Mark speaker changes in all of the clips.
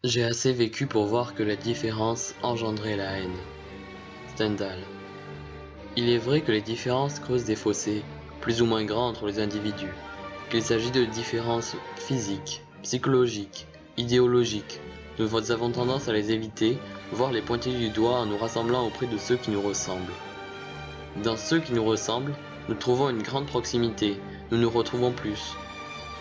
Speaker 1: J'ai assez vécu pour voir que la différence engendrait la haine. Stendhal. Il est vrai que les différences creusent des fossés, plus ou moins grands entre les individus, qu'il s'agit de différences physiques, psychologiques, idéologiques. Nous avons tendance à les éviter, voire les pointer du doigt en nous rassemblant auprès de ceux qui nous ressemblent. Dans ceux qui nous ressemblent, nous trouvons une grande proximité, nous nous retrouvons plus.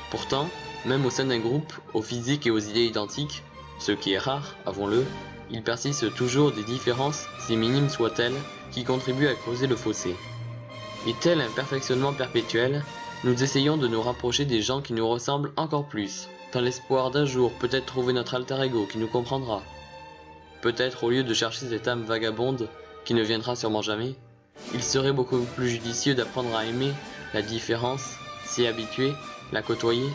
Speaker 1: Pourtant, même au sein d'un groupe, aux physiques et aux idées identiques, ce qui est rare, avouons-le, il persiste toujours des différences, si minimes soient-elles, qui contribuent à creuser le fossé. Et tel un perfectionnement perpétuel, nous essayons de nous rapprocher des gens qui nous ressemblent encore plus, dans l'espoir d'un jour peut-être trouver notre alter ego qui nous comprendra. Peut-être au lieu de chercher cette âme vagabonde, qui ne viendra sûrement jamais, il serait beaucoup plus judicieux d'apprendre à aimer la différence, s'y habituer, la côtoyer.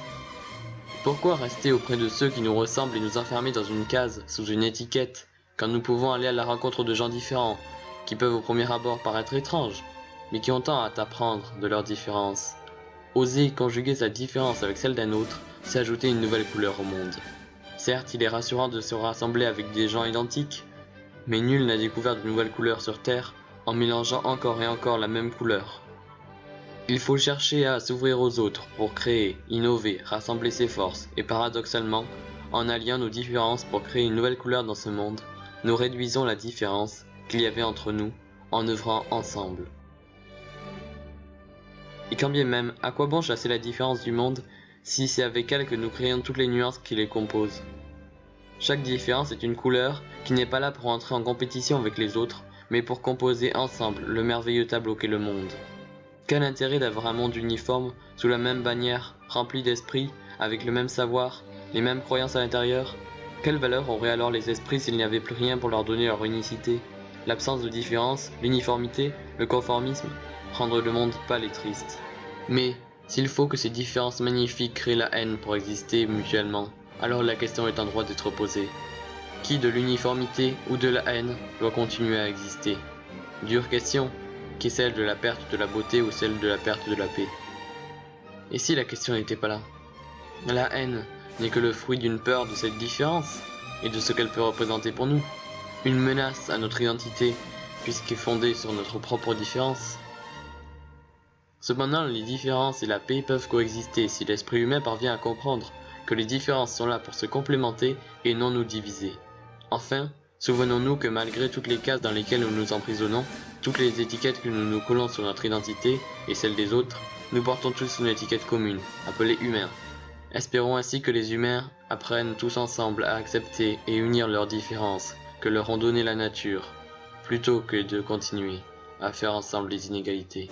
Speaker 1: Pourquoi rester auprès de ceux qui nous ressemblent et nous enfermer dans une case, sous une étiquette, quand nous pouvons aller à la rencontre de gens différents, qui peuvent au premier abord paraître étranges, mais qui ont tant à t'apprendre de leurs différences. Oser conjuguer sa différence avec celle d'un autre, c'est ajouter une nouvelle couleur au monde. Certes, il est rassurant de se rassembler avec des gens identiques, mais nul n'a découvert de nouvelles couleurs sur Terre en mélangeant encore et encore la même couleur. Il faut chercher à s'ouvrir aux autres pour créer, innover, rassembler ses forces, et paradoxalement, en alliant nos différences pour créer une nouvelle couleur dans ce monde, nous réduisons la différence qu'il y avait entre nous en œuvrant ensemble. Et quand bien même, à quoi bon chasser la différence du monde si c'est avec elle que nous créons toutes les nuances qui les composent? Chaque différence est une couleur qui n'est pas là pour entrer en compétition avec les autres, mais pour composer ensemble le merveilleux tableau qu'est le monde. Quel intérêt d'avoir un monde uniforme, sous la même bannière, rempli d'esprits, avec le même savoir, les mêmes croyances à l'intérieur? Quelle valeur auraient alors les esprits s'il n'y avait plus rien pour leur donner leur unicité? L'absence de différence, l'uniformité, le conformisme, rendre le monde pâle et triste. Mais, s'il faut que ces différences magnifiques créent la haine pour exister mutuellement, alors la question est en droit d'être posée. Qui de l'uniformité ou de la haine doit continuer à exister? Dure question, qui est celle de la perte de la beauté ou celle de la perte de la paix. Et si la question n'était pas là? La haine n'est que le fruit d'une peur de cette différence et de ce qu'elle peut représenter pour nous. Une menace à notre identité puisqu'elle est fondée sur notre propre différence. Cependant, les différences et la paix peuvent coexister si l'esprit humain parvient à comprendre que les différences sont là pour se complémenter et non nous diviser. Enfin, souvenons-nous que malgré toutes les cases dans lesquelles nous nous emprisonnons, toutes les étiquettes que nous nous collons sur notre identité et celle des autres, nous portons tous une étiquette commune, appelée humain. Espérons ainsi que les humains apprennent tous ensemble à accepter et unir leurs différences que leur ont donné la nature, plutôt que de continuer à faire ensemble les inégalités.